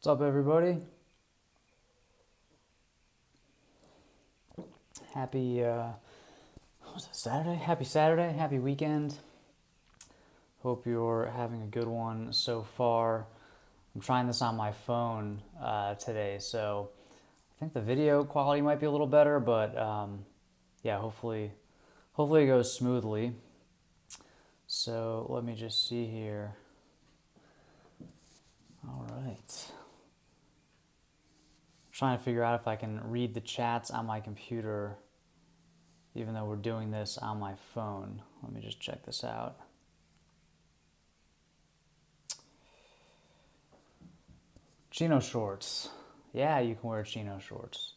What's up, everybody? Happy, what was it, Saturday? Happy Saturday, happy weekend. Hope you're having a good one so far. I'm trying this on my phone today, so I think the video quality might be a little better, but yeah, hopefully it goes smoothly. So let me just see here. All right. Trying to figure out if I can read the chats on my computer, even though we're doing this on my phone. Let me just check this out. Chino shorts. Yeah, you can wear chino shorts.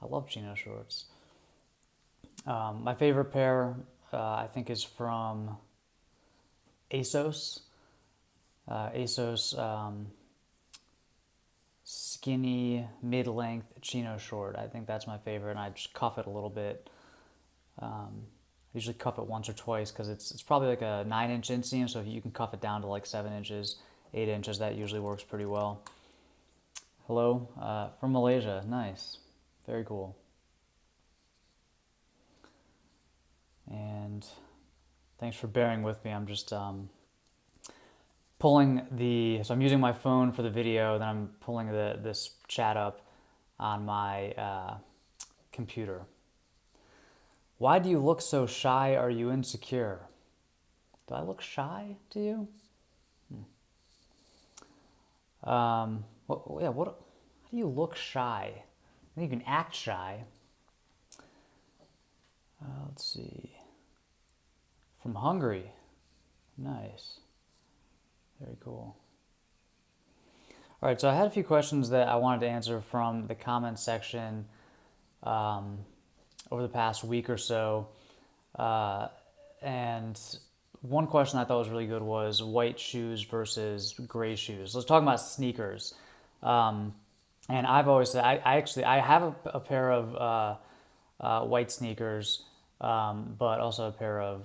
I love chino shorts. My favorite pair, I think, is from ASOS. ASOS skinny mid-length chino short. I think that's my favorite, and I just cuff it a little bit. I usually cuff it once or twice because it's probably like a 9-inch inseam, so if you can cuff it down to like 7 inches, 8 inches, that usually works pretty well. Hello, from Malaysia. Nice, very cool. And thanks for bearing with me. I'm just pulling so I'm using my phone for the video, then I'm pulling this chat up on my computer. Why do you look so shy? Are you insecure? Do I look shy to you? How do you look shy? I think you can act shy. Let's see. From Hungary. Nice. Very cool. All right, so I had a few questions that I wanted to answer from the comment section over the past week or so. And one question I thought was really good was white shoes versus gray shoes. Let's talk about sneakers. And I've always said, I have a pair of white sneakers, but also a pair of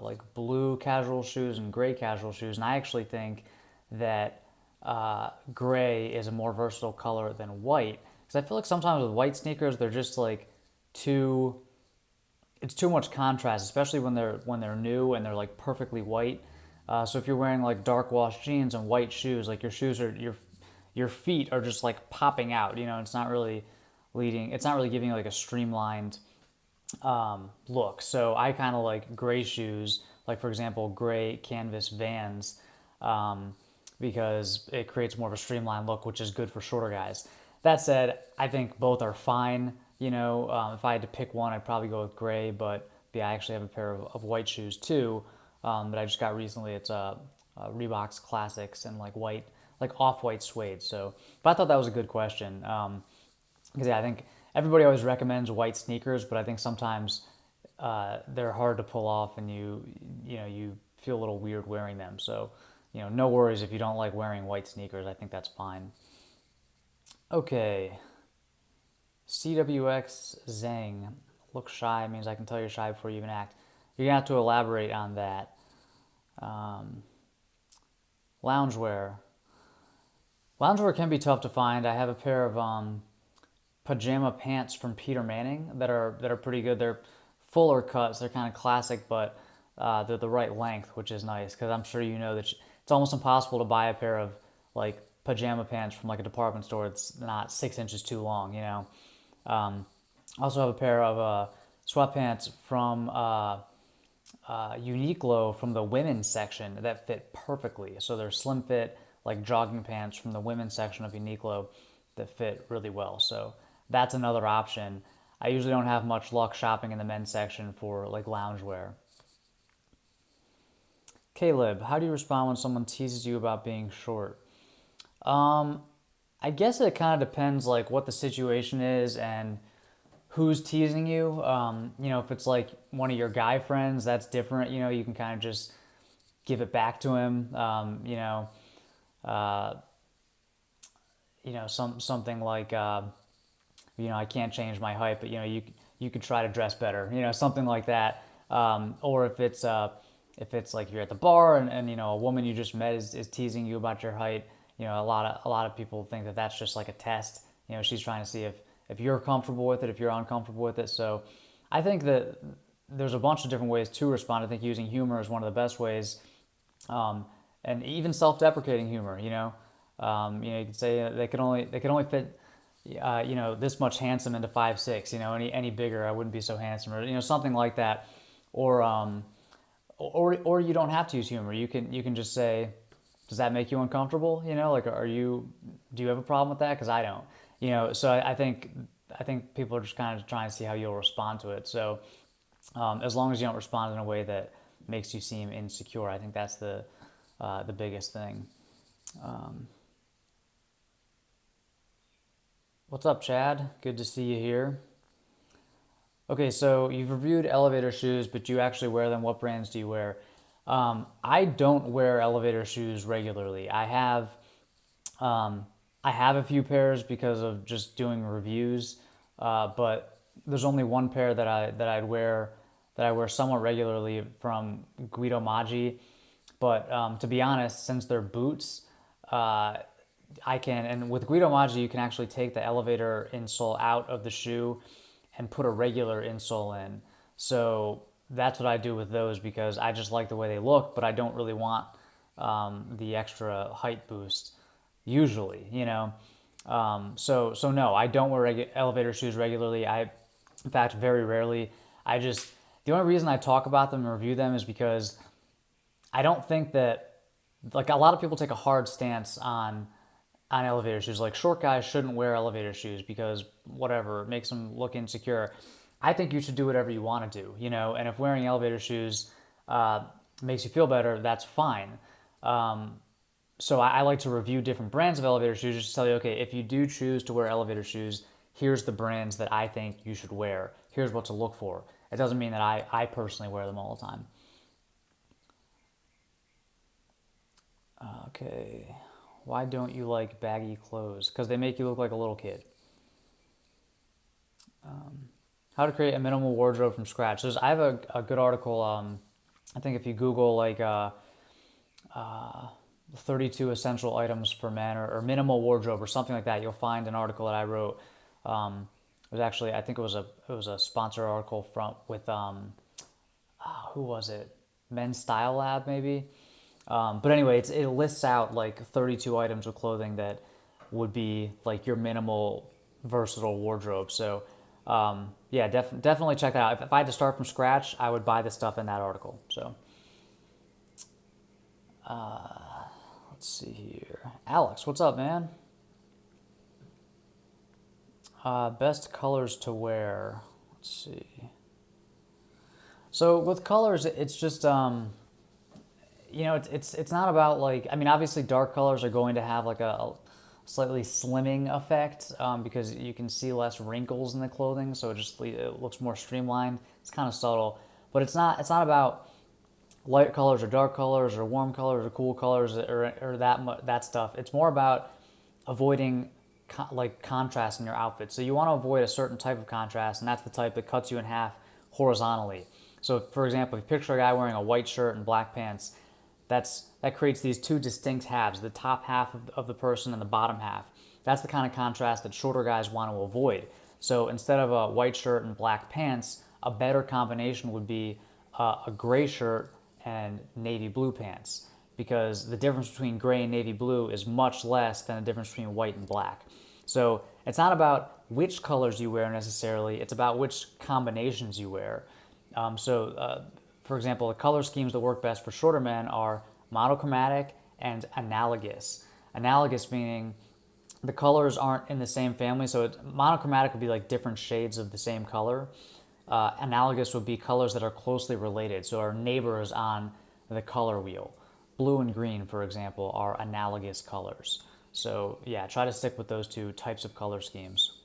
like blue casual shoes and gray casual shoes. And I actually think that gray is a more versatile color than white, because I feel like sometimes with white sneakers they're just like it's too much contrast, especially when they're new and they're like perfectly white. So if you're wearing like dark wash jeans and white shoes, like your feet are just like popping out. You know, it's not really giving you like a streamlined look. So I kind of like gray shoes, like for example, gray canvas Vans, because it creates more of a streamlined look, which is good for shorter guys. That said, I think both are fine. You know, if I had to pick one, I'd probably go with gray, but yeah, I actually have a pair of white shoes too, that I just got recently. It's Reebok's Classics and like white, like off-white suede. So, but I thought that was a good question, because yeah, I think everybody always recommends white sneakers, but I think sometimes they're hard to pull off, and you feel a little weird wearing them. So, no worries if you don't like wearing white sneakers. I think that's fine. Okay. CWX Zhang. Look shy means I can tell you're shy before you even act. You're going to have to elaborate on that. Loungewear. Loungewear can be tough to find. I have a pair of pajama pants from Peter Manning that are pretty good. They're fuller cuts. They're kind of classic, but they're the right length, which is nice, because I'm sure you know that it's almost impossible to buy a pair of like pajama pants from like a department store that's not 6 inches too long. I also have a pair of sweatpants from Uniqlo from the women's section that fit perfectly. So they're slim fit, like jogging pants from the women's section of Uniqlo that fit really well. So that's another option. I usually don't have much luck shopping in the men's section for like loungewear. Caleb, how do you respond when someone teases you about being short? I guess it kind of depends like what the situation is and who's teasing you. If it's like one of your guy friends, that's different. You can kind of just give it back to him. Something like I can't change my height, but you could try to dress better. Something like that. Or if it's like you're at the bar and a woman you just met is teasing you about your height, a lot of people think that that's just like a test. She's trying to see if you're comfortable with it, if you're uncomfortable with it. So I think that there's a bunch of different ways to respond. I think using humor is one of the best ways, and even self-deprecating humor. You can say they can only fit this much handsome into 5'6". Any bigger I wouldn't be so handsome, or something like that, or or you don't have to use humor. You can just say, does that make you uncomfortable? Like, do you have a problem with that? Because I don't. So I think people are just kind of trying to see how you'll respond to it. So as long as you don't respond in a way that makes you seem insecure, I think that's the biggest thing. What's up, Chad? Good to see you here. Okay, so you've reviewed elevator shoes, but you actually wear them. What brands do you wear? I don't wear elevator shoes regularly. I have a few pairs because of just doing reviews, but there's only one pair that I wear somewhat regularly from Guido Maggi. But to be honest, since they're boots, and with Guido Maggi, you can actually take the elevator insole out of the shoe and put a regular insole in. So that's what I do with those because I just like the way they look, but I don't really want the extra height boost usually. So no, I don't wear elevator shoes regularly. In fact, very rarely. The only reason I talk about them and review them is because I don't think that, like, a lot of people take a hard stance on elevator shoes. Like, short guys shouldn't wear elevator shoes because whatever, it makes them look insecure. I think you should do whatever you want to do, and if wearing elevator shoes makes you feel better, that's fine. So I like to review different brands of elevator shoes just to tell you, okay, if you do choose to wear elevator shoes, here's the brands that I think you should wear. Here's what to look for. It doesn't mean that I personally wear them all the time. Okay. Why don't you like baggy clothes? Because they make you look like a little kid. How to create a minimal wardrobe from scratch. I have a good article. I think if you Google like 32 essential items for men, or minimal wardrobe or something like that, you'll find an article that I wrote. It was actually, I think it was a sponsored article with who was it? Men's Style Lab maybe. But anyway, it lists out like 32 items of clothing that would be like your minimal versatile wardrobe. So yeah, definitely check that out. If I had to start from scratch, I would buy the stuff in that article. So let's see here. Alex, what's up, man? Best colors to wear. Let's see. So with colors, it's just it's not about, like, I mean, obviously dark colors are going to have like a slightly slimming effect because you can see less wrinkles in the clothing, so it looks more streamlined. It's kind of subtle, but it's not about light colors or dark colors or warm colors or cool colors or that stuff. It's more about avoiding contrast in your outfit. So you want to avoid a certain type of contrast, and that's the type that cuts you in half horizontally. So for example, if you picture a guy wearing a white shirt and black pants, that creates these two distinct halves, the top half of the person and the bottom half. That's the kind of contrast that shorter guys want to avoid. So instead of a white shirt and black pants, a better combination would be a gray shirt and navy blue pants, because the difference between gray and navy blue is much less than the difference between white and black. So it's not about which colors you wear necessarily, it's about which combinations you wear. For example, the color schemes that work best for shorter men are monochromatic and analogous. Analogous meaning the colors aren't in the same family. So monochromatic would be like different shades of the same color. Analogous would be colors that are closely related, so are neighbors on the color wheel. Blue and green, for example, are analogous colors. So yeah, try to stick with those two types of color schemes.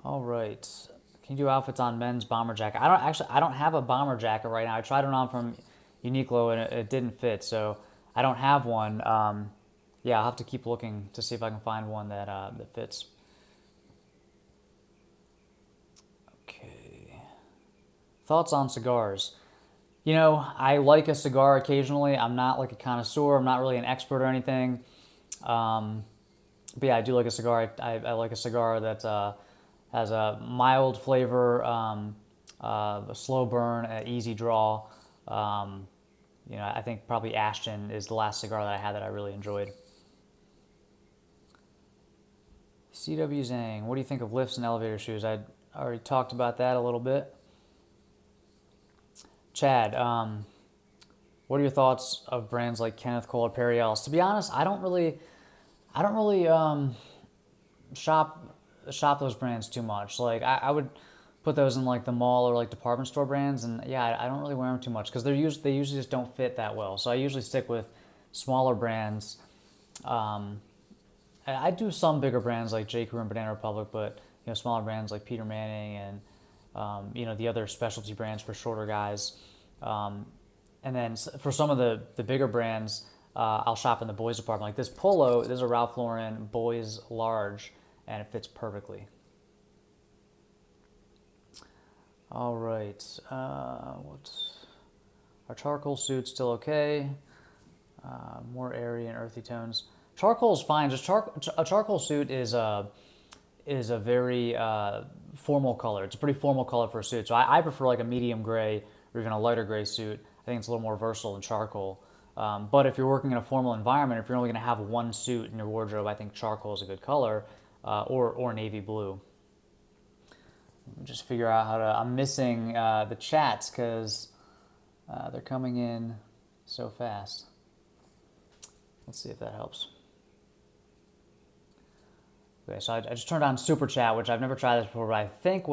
All right. Can you do outfits on men's bomber jacket? I don't have a bomber jacket right now. I tried one on from Uniqlo and it didn't fit, so I don't have one. Yeah, I'll have to keep looking to see if I can find one that fits. Okay. Thoughts on cigars? I like a cigar occasionally. I'm not like a connoisseur. I'm not really an expert or anything. Um, but yeah, I do like a cigar. I like a cigar that has a mild flavor, a slow burn, an easy draw. Um, I think probably Ashton is the last cigar that I had that I really enjoyed. CW Zhang, what do you think of lifts and elevator shoes? I already talked about that a little bit. Chad, what are your thoughts of brands like Kenneth Cole or Perry Ellis? To be honest, I don't really shop shop those brands too much. Like I would put those in like the mall or like department store brands, and yeah, I don't really wear them too much because they usually just don't fit that well. So I usually stick with smaller brands. Um, I do some bigger brands like J. Crew and Banana Republic, but smaller brands like Peter Manning and the other specialty brands for shorter guys. Um, and then for some of the bigger brands, I'll shop in the boys department. Like this polo, this is a Ralph Lauren boys large, and it fits perfectly. All right, what's our charcoal suit still okay? More airy and earthy tones. Charcoal is fine. A charcoal suit is a very formal color. It's a pretty formal color for a suit. So I prefer like a medium gray or even a lighter gray suit. I think it's a little more versatile than charcoal. But if you're working in a formal environment, if you're only going to have one suit in your wardrobe, I think charcoal is a good color, or navy blue. Let me just figure out how to. I'm missing the chats because they're coming in so fast. Let's see if that helps. Okay, so I just turned on Super Chat, which I've never tried this before, but I think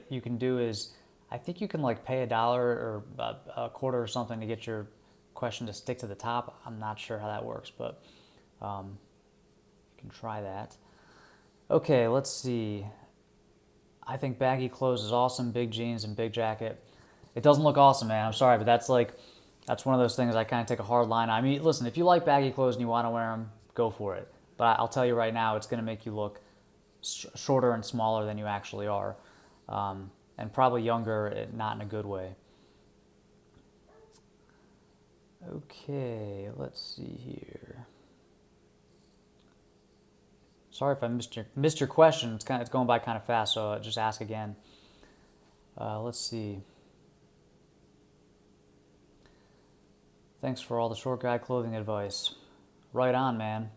you can do is, I think you can like pay $1 or a quarter or something to get your question to stick to the top. I'm not sure how that works, but you can try that. Okay, let's see. I think baggy clothes is awesome, big jeans and big jacket. It doesn't look awesome, man. I'm sorry, but that's one of those things I kind of take a hard line on. I mean, listen, if you like baggy clothes and you want to wear them, go for it. But I'll tell you right now, it's going to make you look shorter and smaller than you actually are, and probably younger, not in a good way. Okay, let's see here. Sorry if I missed your question. It's going by kind of fast, so just ask again. Let's see. Thanks for all the short guy clothing advice. Right on, man.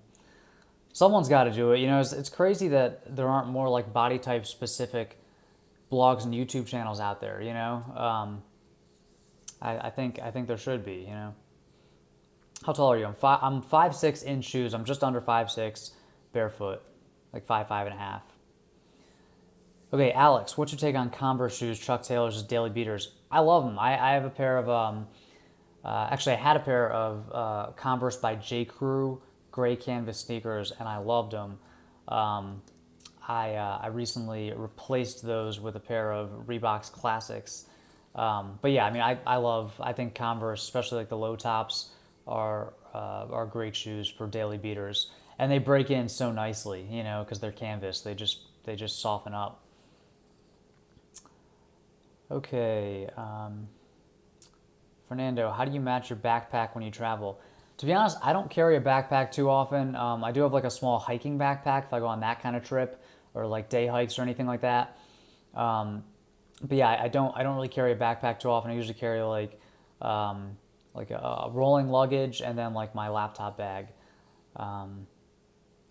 Someone's got to do it. It's crazy that there aren't more like body type specific blogs and YouTube channels out there. I think there should be. How tall are you? I'm 5'6" in shoes. I'm just under 5'6", barefoot, like 5'5.5". Okay, Alex, what's your take on Converse shoes, Chuck Taylors, Daily Beaters? I love them. I have a pair of actually I had a pair of Converse by J. Crew gray canvas sneakers, and I loved them. I recently replaced those with a pair of Reebok's Classics. But yeah, I mean, I think Converse, especially like the low tops, are great shoes for daily beaters, and they break in so nicely, because they're canvas. They just soften up. Okay, Fernando, how do you match your backpack when you travel? To be honest, I don't carry a backpack too often. I do have like a small hiking backpack if I go on that kind of trip, or like day hikes or anything like that. But yeah, I don't really carry a backpack too often. I usually carry like a rolling luggage and then like my laptop bag.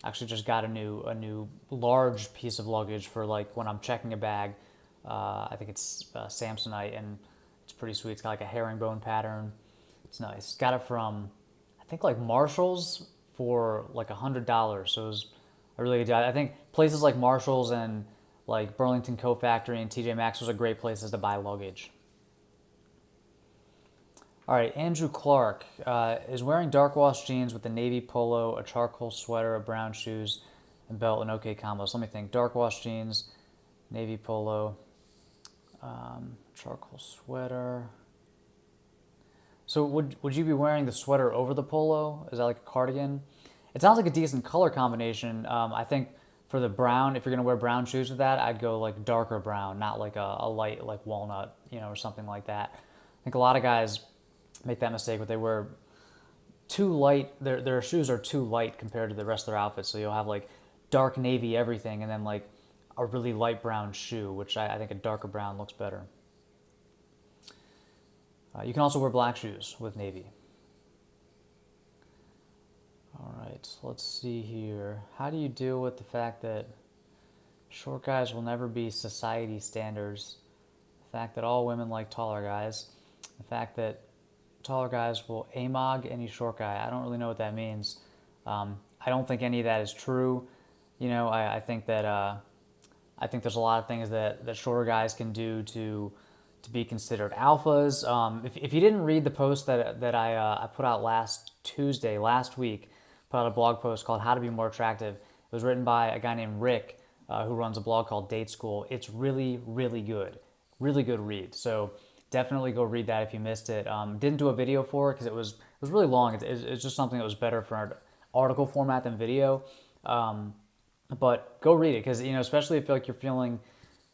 Actually just got a new large piece of luggage for like when I'm checking a bag. I think it's Samsonite, and it's pretty sweet. It's got like a herringbone pattern. It's nice. Got it from, I think, like Marshall's for like $100. So it was a really good deal. I think places like Marshall's and like Burlington Coat Factory and TJ Maxx was a great places to buy luggage. All right, Andrew Clark is wearing dark wash jeans with a navy polo, a charcoal sweater, a brown shoes, and belt, and okay combos. Let me think. Dark wash jeans, navy polo, charcoal sweater. So would you be wearing the sweater over the polo? Is that like a cardigan? It sounds like a decent color combination. I think for the brown, if you're gonna wear brown shoes with that, I'd go like darker brown, not like a light like walnut, or something like that. I think a lot of guys make that mistake, but they wear too light. Their shoes are too light compared to the rest of their outfits. So you'll have like dark navy everything, and then like a really light brown shoe, which I think a darker brown looks better. You can also wear black shoes with navy. All right, let's see here. How do you deal with the fact that short guys will never be society standards? The fact that all women like taller guys. The fact that taller guys will amog any short guy. I don't really know what that means. I don't think any of that is true. You know, I think that I think there's a lot of things that shorter guys can do to be considered alphas. If you didn't read the post that I put out last week, put out a blog post called "How to Be More Attractive." It was written by a guy named Rick, who runs a blog called Date School. It's really, really good read. So definitely go read that if you missed it. Didn't do a video for it because it was really long. It's just something that was better for an article format than video. But go read it because, you know, especially if like you're feeling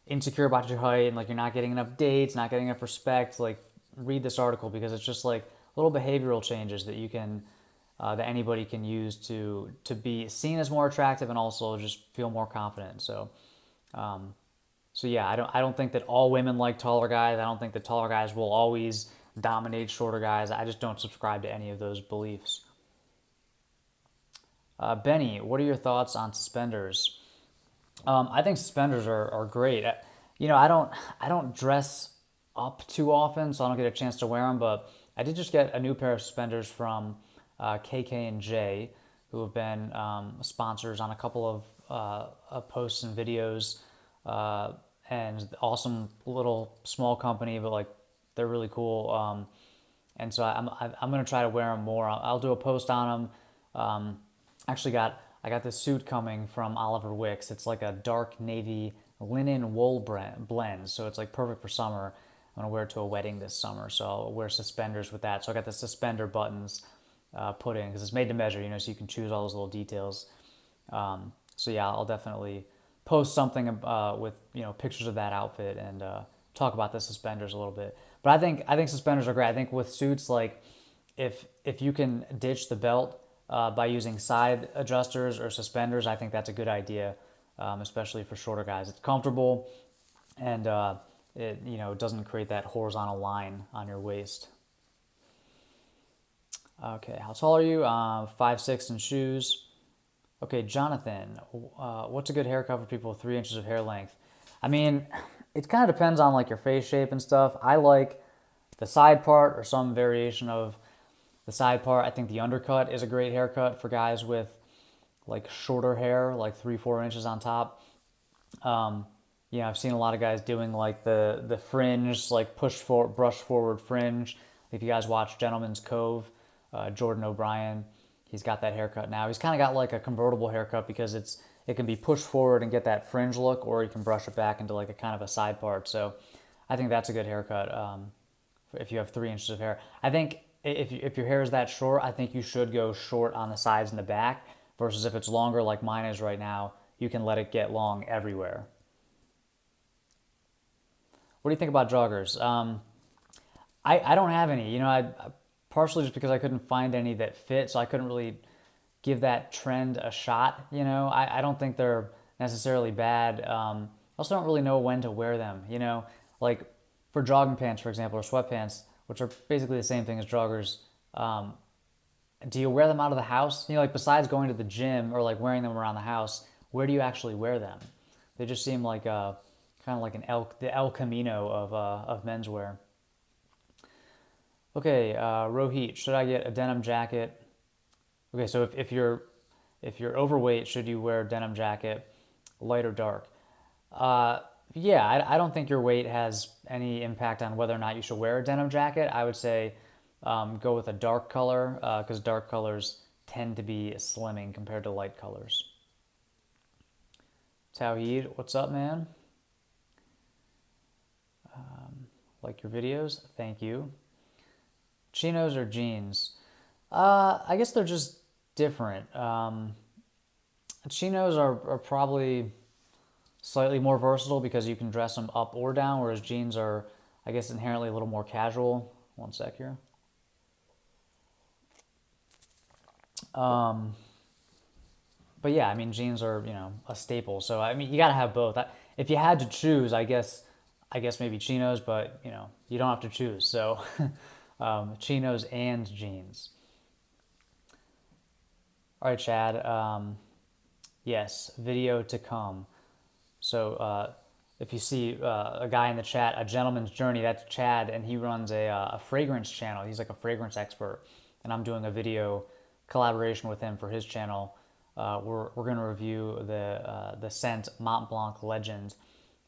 insecure about your height and like you're not getting enough dates, not getting enough respect, like read this article because it's just like little behavioral changes that you can that anybody can use to be seen as more attractive and also just feel more confident. So yeah, I don't think that all women like taller guys. I don't think that taller guys will always dominate shorter guys. I just don't subscribe to any of those beliefs. Benny, what are your thoughts on suspenders? I think suspenders are great. You know, I don't dress up too often, so I don't get a chance to wear them. But I did just get a new pair of suspenders from KK and J, who have been sponsors on a couple of posts and videos, and awesome little small company, but like they're really cool. And so I'm gonna try to wear them more. I'll do a post on them. I got this suit coming from Oliver Wicks. It's like a dark navy linen wool blend, so it's like perfect for summer. I'm gonna wear it to a wedding this summer, so I'll wear suspenders with that. So I got the suspender buttons put in because it's made to measure, you know, so you can choose all those little details. So yeah, I'll definitely post something with, you know, pictures of that outfit and talk about the suspenders a little bit. But I think suspenders are great. I think with suits, like if you can ditch the belt by using side adjusters or suspenders, I think that's a good idea, especially for shorter guys. It's comfortable and it, you know, doesn't create that horizontal line on your waist. Okay, how tall are you? 5'6" in shoes. Okay, Jonathan, what's a good haircut for people with 3 inches of hair length? I mean, it kind of depends on like your face shape and stuff. I like the side part or some variation of the side part. I think the undercut is a great haircut for guys with like shorter hair, like 3-4 inches on top. You know, I've seen a lot of guys doing like the fringe, like brush forward fringe. If you guys watch Gentleman's Cove, Jordan O'Brien, he's got that haircut now. He's kind of got like a convertible haircut because it can be pushed forward and get that fringe look, or you can brush it back into like a kind of a side part. So I think that's a good haircut if you have 3 inches of hair. I think if your hair is that short, I think you should go short on the sides and the back versus if it's longer like mine is right now, you can let it get long everywhere. What do you think about joggers? I don't have any. You know, I partially just because I couldn't find any that fit, so I couldn't really give that trend a shot. You know, I don't think they're necessarily bad. I also don't really know when to wear them. You know, like for jogging pants, for example, or sweatpants, which are basically the same thing as joggers. Do you wear them out of the house? You know, like besides going to the gym or like wearing them around the house, where do you actually wear them? They just seem like kind of like the El Camino of menswear. Okay, Rohit, should I get a denim jacket? Okay, so if you're overweight, should you wear a denim jacket, light or dark? Yeah, I don't think your weight has any impact on whether or not you should wear a denim jacket. I would say go with a dark color because dark colors tend to be slimming compared to light colors. Tawheed, what's up, man? Like your videos, thank you. Chinos or jeans? I guess they're just different. Chinos are probably slightly more versatile because you can dress them up or down, whereas jeans are, I guess, inherently a little more casual. One sec here. But yeah, I mean, jeans are, a staple. So I mean, you got to have both. If you had to choose, I guess maybe chinos, but you don't have to choose. So chinos and jeans. All right, Chad. Yes, video to come. So if you see a guy in the chat, a gentleman's journey, that's Chad, and he runs a fragrance channel. He's like a fragrance expert, and I'm doing a video collaboration with him for his channel. We're going to review the scent Mont Blanc Legend,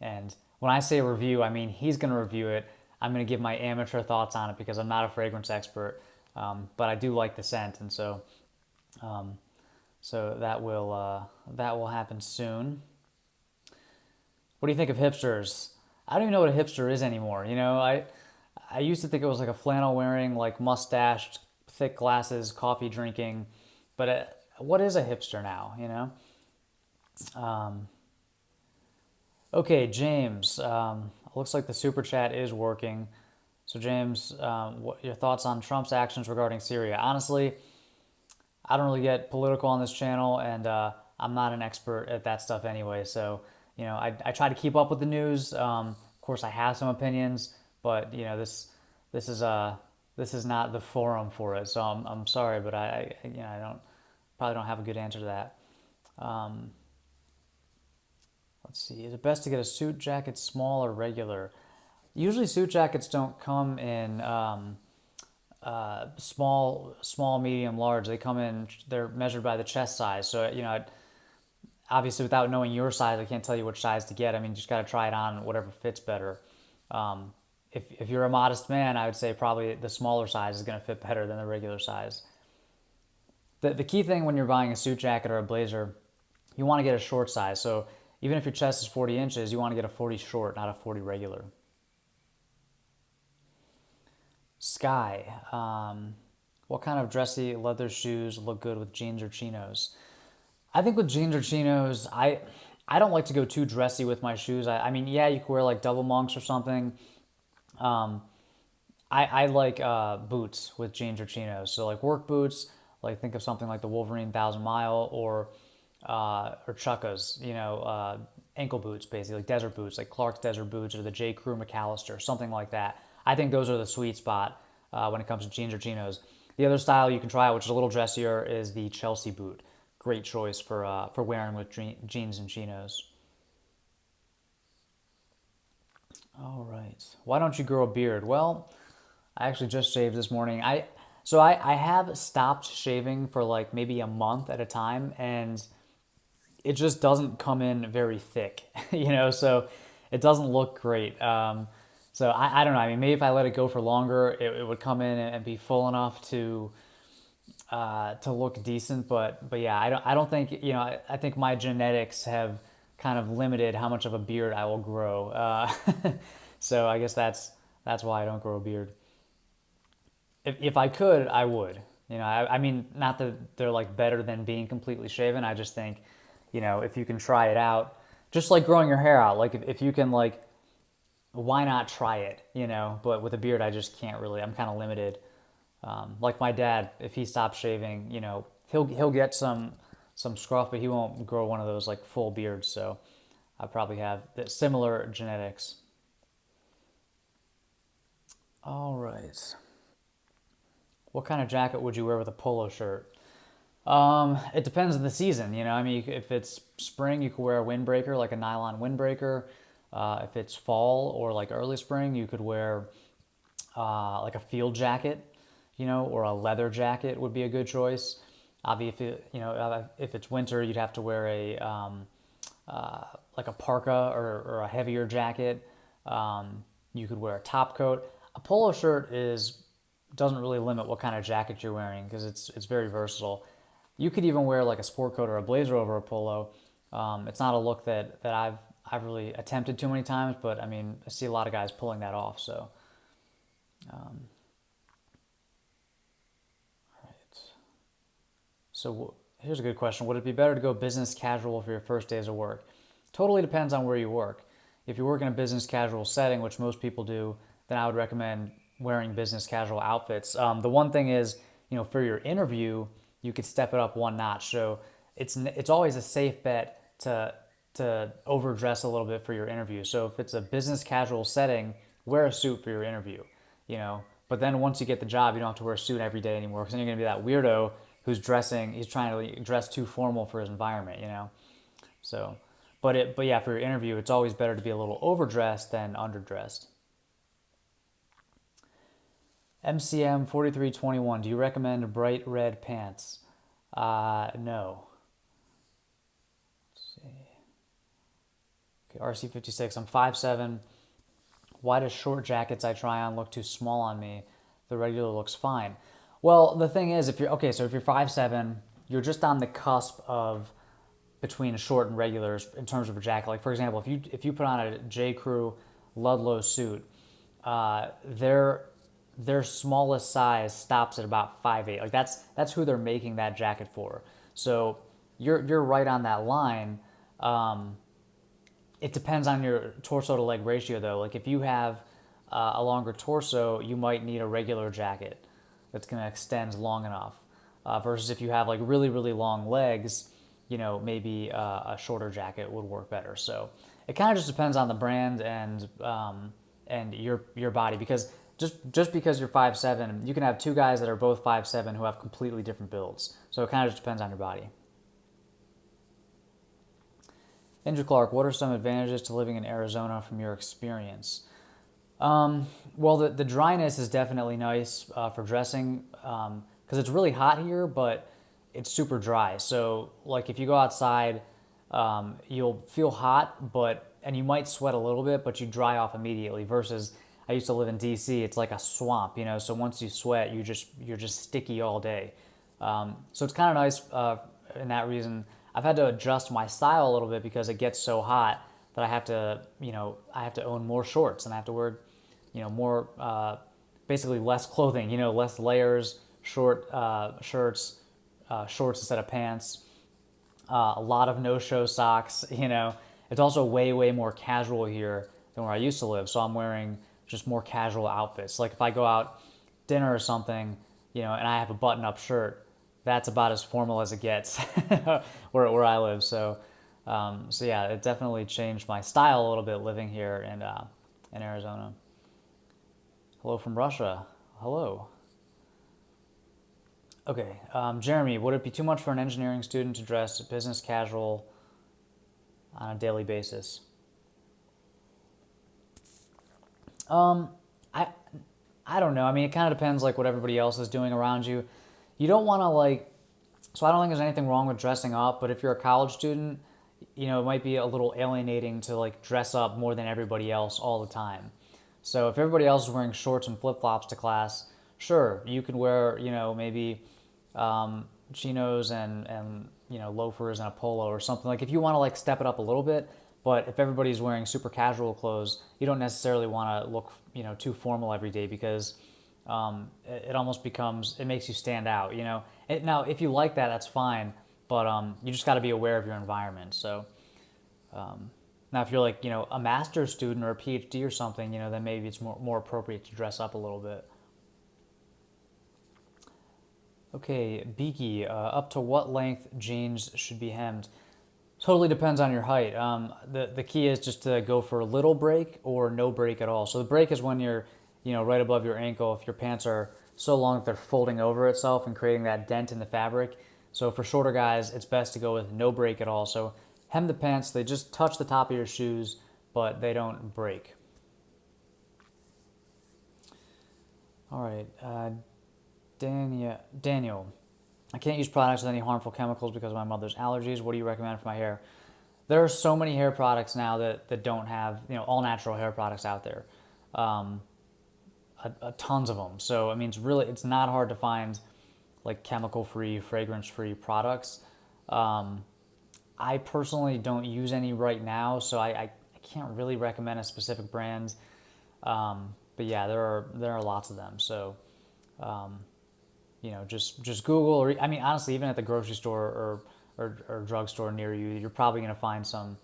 and when I say review, I mean he's going to review it. I'm going to give my amateur thoughts on it because I'm not a fragrance expert, but I do like the scent, and so that will happen soon. What do you think of hipsters? I don't even know what a hipster is anymore. I used to think it was like a flannel wearing, like mustached, thick glasses, coffee drinking, but what is a hipster now? Okay, James. Looks like the super chat is working. So James, what your thoughts on Trump's actions regarding Syria? Honestly, I don't really get political on this channel, and I'm not an expert at that stuff anyway. So, I try to keep up with the news. Of course, I have some opinions, but this is not the forum for it. So I'm sorry, but I probably don't have a good answer to that. Let's see. Is it best to get a suit jacket, small or regular? Usually, suit jackets don't come in small, medium, large. They're measured by the chest size. So, obviously without knowing your size, I can't tell you which size to get. I mean, you just got to try it on, whatever fits better. If you're a modest man, I would say probably the smaller size is going to fit better than the regular size. The key thing when you're buying a suit jacket or a blazer, you want to get a short size. So even if your chest is 40 inches, you want to get a 40 short, not a 40 regular. Sky, what kind of dressy leather shoes look good with jeans or chinos? I think with jeans or chinos, I don't like to go too dressy with my shoes. I mean, yeah, you could wear like double monks or something. I like boots with jeans or chinos. So like work boots, like think of something like the Wolverine 1,000 Mile or Chukkas, ankle boots, basically like desert boots, like Clark's desert boots or the J. Crew McAllister, something like that. I think those are the sweet spot when it comes to jeans or chinos. The other style you can try out, which is a little dressier, is the Chelsea boot. Great choice for wearing with jeans and chinos. All right. Why don't you grow a beard? Well, I actually just shaved this morning. I have stopped shaving for like maybe a month at a time, and it just doesn't come in very thick, so it doesn't look great. So I don't know. I mean, maybe if I let it go for longer, it would come in and be full enough to look decent. But yeah, I don't think I think my genetics have kind of limited how much of a beard I will grow. So I guess that's why I don't grow a beard. If I could, I would. I mean, not that they're like better than being completely shaven. I just think, if you can try it out, just like growing your hair out, like if you can, like, why not try it, But with a beard, I just can't really. I'm kind of limited. Like my dad, if he stops shaving, he'll get some scruff, but he won't grow one of those like full beards. So I probably have similar genetics. All right. What kind of jacket would you wear with a polo shirt? It depends on the season, I mean, if it's spring, you could wear a windbreaker, like a nylon windbreaker. If it's fall or like early spring, you could wear like a field jacket, or a leather jacket would be a good choice. Obviously, if it's winter, you'd have to wear like a parka or a heavier jacket. You could wear a top coat. A polo shirt doesn't really limit what kind of jacket you're wearing because it's very versatile. You could even wear like a sport coat or a blazer over a polo. It's not a look that I've really attempted too many times, but I mean, I see a lot of guys pulling that off. So, all right. So here's a good question: would it be better to go business casual for your first days of work? Totally depends on where you work. If you work in a business casual setting, which most people do, then I would recommend wearing business casual outfits. The one thing is, for your interview, you could step it up one notch. So it's always a safe bet to overdress a little bit for your interview. So if it's a business casual setting, wear a suit for your interview, you know. But then once you get the job, you don't have to wear a suit every day anymore, because then you're gonna be that weirdo he's trying to dress too formal for his environment, you know. So, but yeah, for your interview, it's always better to be a little overdressed than underdressed. MCM 4321. Do you recommend bright red pants? No. Let's see. Okay, RC56. I'm 5'7". Why does short jackets I try on look too small on me? The regular looks fine. Well, the thing is, if you're 5'7", you're just on the cusp of between short and regulars in terms of a jacket. Like for example, if you put on a J. Crew Ludlow suit, their smallest size stops at about 5'8". Like that's who they're making that jacket for. So you're right on that line. It depends on your torso to leg ratio though. Like if you have a longer torso, you might need a regular jacket that's going to extend long enough. Versus if you have like really really long legs, you know, maybe a shorter jacket would work better. So it kind of just depends on the brand and your body, because just because you're 5'7", you can have two guys that are both 5'7" who have completely different builds. So it kind of just depends on your body. Andrew Clark, what are some advantages to living in Arizona from your experience? Well, the dryness is definitely nice for dressing, because it's really hot here, but it's super dry. So like if you go outside, you'll feel hot, and you might sweat a little bit, but you dry off immediately. Versus I used to live in DC, it's like a swamp, you know. So once you sweat, you're just sticky all day. So it's kind of nice in that reason. I've had to adjust my style a little bit because it gets so hot that I have to own more shorts, and I have to wear, more, basically less clothing, less layers, short shirts, shorts instead of pants, a lot of no-show socks, It's also way, way more casual here than where I used to live, so I'm wearing just more casual outfits. Like if I go out dinner or something, and I have a button-up shirt, that's about as formal as it gets where I live. So yeah, it definitely changed my style a little bit living here in Arizona. Hello from Russia. Hello. Okay, Jeremy, would it be too much for an engineering student to dress business casual on a daily basis? I don't know. I mean, it kind of depends like what everybody else is doing around you. You don't want to so I don't think there's anything wrong with dressing up, but if you're a college student, it might be a little alienating to dress up more than everybody else all the time. So if everybody else is wearing shorts and flip-flops to class, sure, you can wear, maybe chinos and loafers and a polo or something. Like if you want to step it up a little bit, but if everybody's wearing super casual clothes, you don't necessarily want to look, too formal every day, because it almost it makes you stand out, Now, if you like that, that's fine, but you just got to be aware of your environment. So now if you're a master's student or a PhD or something, then maybe it's more appropriate to dress up a little bit. Okay, Beaky, up to what length jeans should be hemmed? Totally depends on your height. The key is just to go for a little break or no break at all. So the break is when you're, right above your ankle, if your pants are so long that they're folding over itself and creating that dent in the fabric. So for shorter guys, it's best to go with no break at all. So hem the pants, they just touch the top of your shoes, but they don't break. All right, Daniel, I can't use products with any harmful chemicals because of my mother's allergies. What do you recommend for my hair? There are so many hair products now that don't have, all natural hair products out there. Tons of them. So, I mean, it's not hard to find chemical-free, fragrance-free products. I personally don't use any right now, so I can't really recommend a specific brand. But yeah, there are lots of them. So, just Google, or I mean, honestly, even at the grocery store or drugstore near you, you're probably going to find some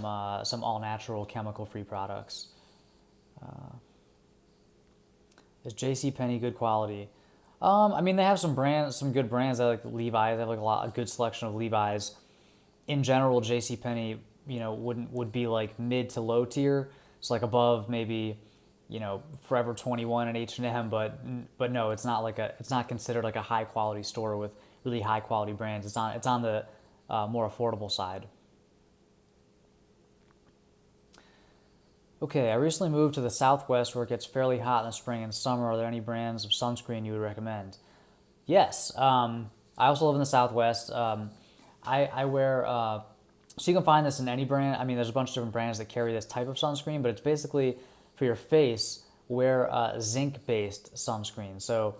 all natural chemical free products. Is JCPenney good quality? I mean, they have some brands, some good brands. I like Levi's. They have like a good selection of Levi's. In general, JCPenney, would be like mid to low tier. It's like above maybe, Forever 21 and H&M, but no, it's not considered like a high quality store with really high quality brands. It's on the more affordable side. Okay, I recently moved to the Southwest where it gets fairly hot in the spring and summer. Are there any brands of sunscreen you would recommend? Yes. I also live in the Southwest. I wear, so you can find this in any brand. I mean, there's a bunch of different brands that carry this type of sunscreen, but it's basically for your face, wear zinc based sunscreen. So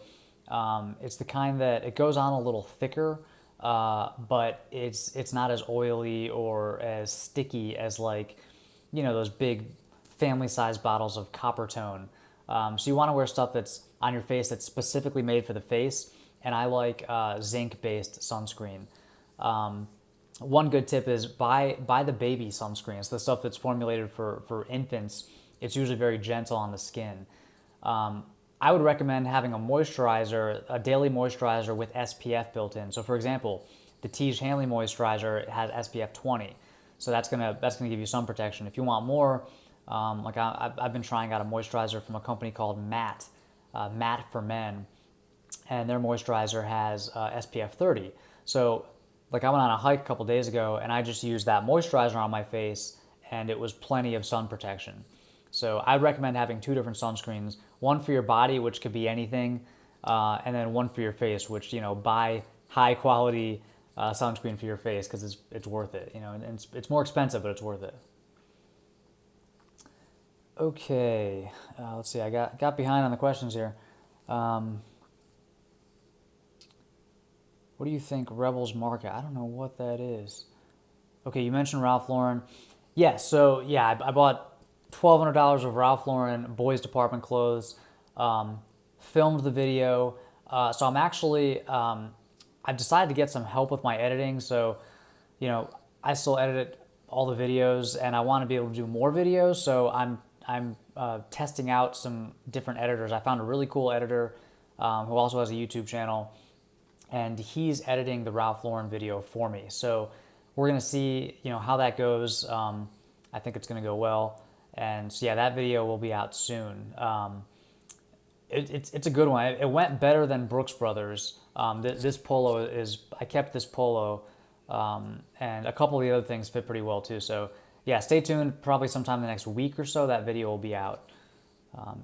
it's the kind that it goes on a little thicker, but it's not as oily or as sticky as like, those big family size bottles of copper tone. So you want to wear stuff that's on your face that's specifically made for the face. And I like zinc based sunscreen. One good tip is buy the baby sunscreens, the stuff that's formulated for infants. It's usually very gentle on the skin. I would recommend having a moisturizer, a daily moisturizer with SPF built in. So for example, the Tiege Hanley moisturizer has SPF 20. So that's gonna give you some protection. If you want more, like I've been trying out a moisturizer from a company called Matte for Men, and their moisturizer has SPF 30. So like I went on a hike a couple days ago and I just used that moisturizer on my face and it was plenty of sun protection. So I'd recommend having two different sunscreens, one for your body, which could be anything, and then one for your face, which, buy high quality sunscreen for your face because it's worth it, and it's more expensive, but it's worth it. Okay, let's see, I got behind on the questions here. Um, what do you think Rebels Market? I don't know what that is. Okay, you mentioned Ralph Lauren. Yeah, so yeah, I bought $1,200 of Ralph Lauren boys department clothes. Um, Filmed the video. So I'm actually I've decided to get some help with my editing. So I still edit all the videos, and I want to be able to do more videos. So I'm testing out some different editors. I found a really cool editor who also has a YouTube channel, and he's editing the Ralph Lauren video for me. So we're gonna see, how that goes. I think it's gonna go well, and so yeah, that video will be out soon. It's a good one. It went better than Brooks Brothers. This polo I kept this polo, and a couple of the other things fit pretty well too. So yeah, stay tuned. Probably sometime in the next week or so, that video will be out,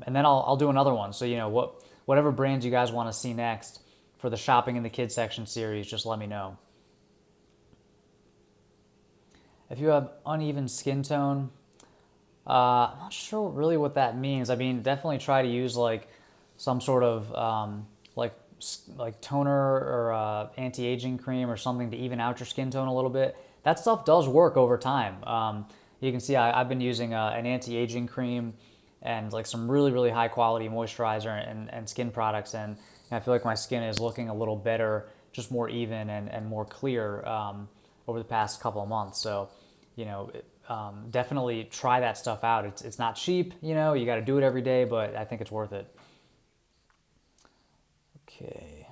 and then I'll do another one. So whatever brands you guys want to see next for the shopping in the kids section series, just let me know. If you have uneven skin tone, I'm not sure really what that means. I mean, definitely try to use like some sort of like toner or anti-aging cream or something to even out your skin tone a little bit. That stuff does work over time. You can see I've been using an anti-aging cream and like some really, really high quality moisturizer and skin products, and I feel like my skin is looking a little better, just more even and more clear over the past couple of months. So, definitely try that stuff out. It's not cheap, you got to do it every day, but I think it's worth it. Okay.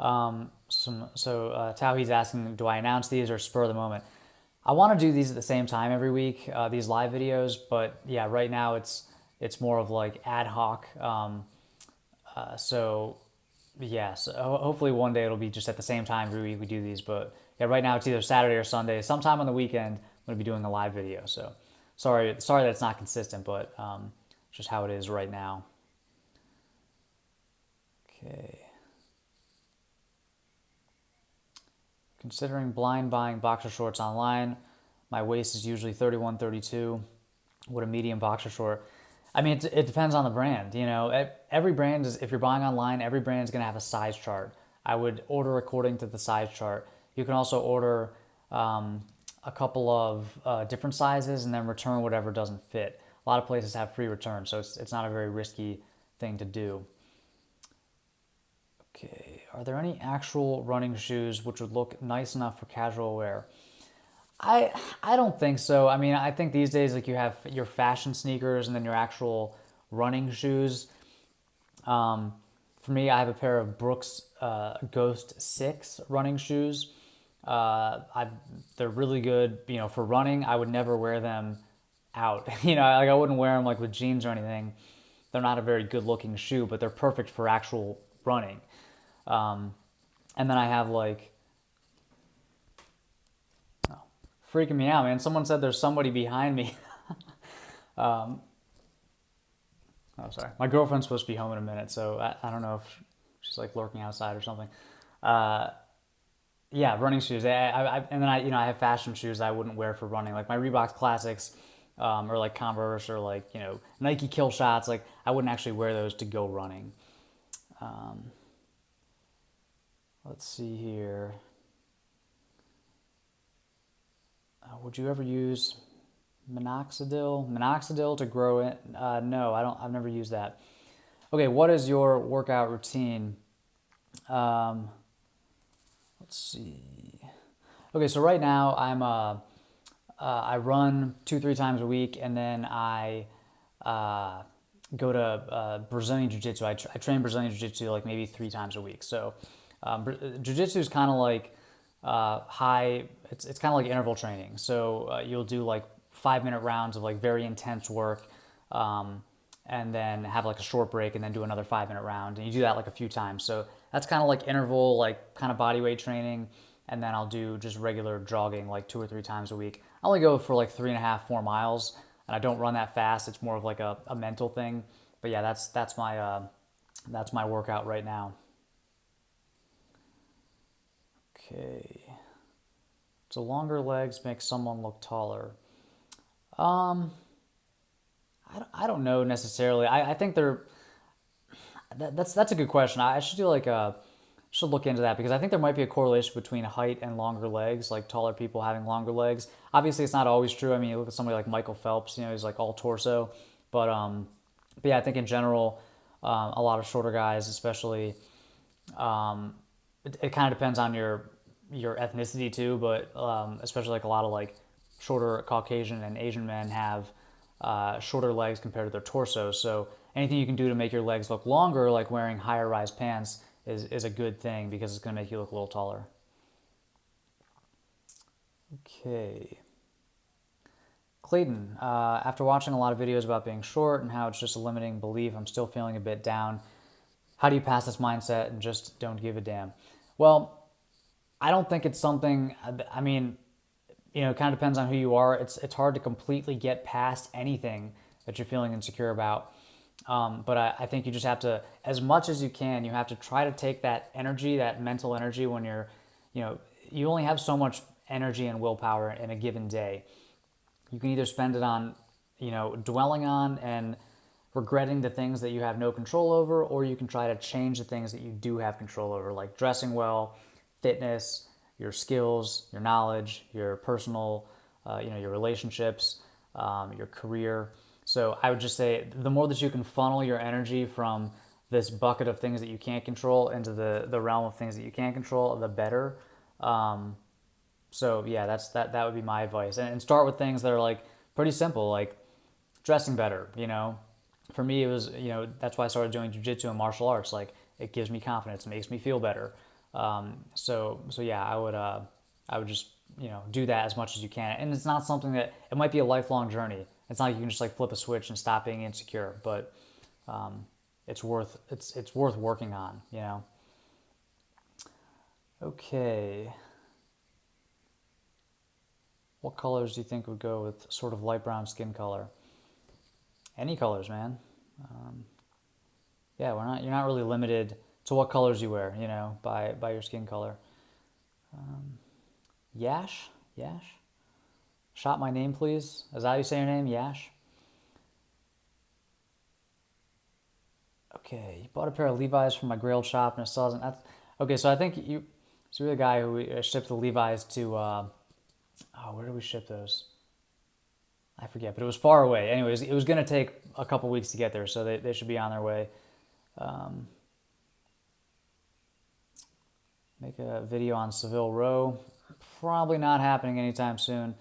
Tauheed's asking, do I announce these or spur of the moment? I want to do these at the same time every week, these live videos, but yeah, right now it's more of like ad hoc. So yeah, so hopefully one day it'll be just at the same time every week we do these. But yeah, right now it's either Saturday or Sunday. Sometime on the weekend I'm going to be doing a live video. So sorry that it's not consistent, but just how it is right now. Okay. Considering blind buying boxer shorts online, my waist is usually 31, 32. Would a medium boxer short? I mean, it depends on the brand. Every brand is, if you're buying online, every brand is going to have a size chart. I would order according to the size chart. You can also order a couple of different sizes and then return whatever doesn't fit. A lot of places have free return, so it's not a very risky thing to do. Okay, are there any actual running shoes which would look nice enough for casual wear? I don't think so. I mean, I think these days like you have your fashion sneakers and then your actual running shoes. For me, I have a pair of Brooks Ghost 6 running shoes. They're really good, for running. I would never wear them out. Like I wouldn't wear them like with jeans or anything. They're not a very good looking shoe, but they're perfect for actual running. And then I have like, oh, freaking me out, man. Someone said there's somebody behind me. Oh, sorry. My girlfriend's supposed to be home in a minute, so I don't know if she's like lurking outside or something. Uh, yeah, running shoes. And then I have fashion shoes I wouldn't wear for running, like my Reebok Classics, or like Converse, or like Nike Kill Shots. Like I wouldn't actually wear those to go running. Let's see here. Would you ever use minoxidil to grow it? No, I don't. I've never used that. Okay, what is your workout routine? Um, let's see. Okay, so right now I run 2-3 times a week, and then I go to Brazilian Jiu Jitsu. I train Brazilian Jiu Jitsu like maybe 3 times a week. So Jiu Jitsu is kind of like high. It's kind of like interval training. So you'll do like 5-minute rounds of like very intense work, and then have like a short break, and then do another 5-minute round, and you do that like a few times. So that's kind of like interval, like kind of body weight training. And then I'll do just regular jogging like 2 or 3 times a week. I only go for like 3.5-4 miles, and I don't run that fast. It's more of like a mental thing. But yeah, that's my workout right now. Okay. So longer legs make someone look taller. Um, I don't know necessarily. I think that's a good question. I should do like a should look into that, because I think there might be a correlation between height and longer legs, like taller people having longer legs. Obviously, it's not always true. I mean, you look at somebody like Michael Phelps, he's like all torso, but yeah, I think in general, a lot of shorter guys, especially, it kind of depends on your ethnicity too, but especially like a lot of like shorter Caucasian and Asian men have shorter legs compared to their torsos. So anything you can do to make your legs look longer, like wearing higher rise pants, is a good thing, because it's going to make you look a little taller. Okay. Clayton, after watching a lot of videos about being short and how it's just a limiting belief, I'm still feeling a bit down. How do you pass this mindset and just don't give a damn? Well, I don't think it's something, I mean, it kind of depends on who you are. It's hard to completely get past anything that you're feeling insecure about. But I think you just have to, as much as you can, you have to try to take that energy, that mental energy, when you only have so much energy and willpower in a given day. You can either spend it on, dwelling on and regretting the things that you have no control over, or you can try to change the things that you do have control over, like dressing well, fitness, your skills, your knowledge, your personal, your relationships, your career. So I would just say the more that you can funnel your energy from this bucket of things that you can't control into the realm of things that you can control, the better. So yeah, that would be my advice. And start with things that are like pretty simple, like dressing better. For me, it was, that's why I started doing jujitsu and martial arts. Like it gives me confidence, makes me feel better. So yeah, I would just, do that as much as you can. And it's not something that, it might be a lifelong journey. It's not like you can just like flip a switch and stop being insecure, but it's worth working on. Okay. What colors do you think would go with sort of light brown skin color? Any colors, man. Yeah, you're not really limited to what colors you wear, by your skin color. Yash? Yash? Shot my name, please. Is that how you say your name? Yash? Okay, you bought a pair of Levi's from my Grailed shop and it still hasn't. Okay, so I think so you're the guy who shipped the Levi's to, where did we ship those? I forget, but it was far away. Anyways, it was going to take a couple weeks to get there, so they should be on their way. Make a video on Seville Row. Probably not happening anytime soon.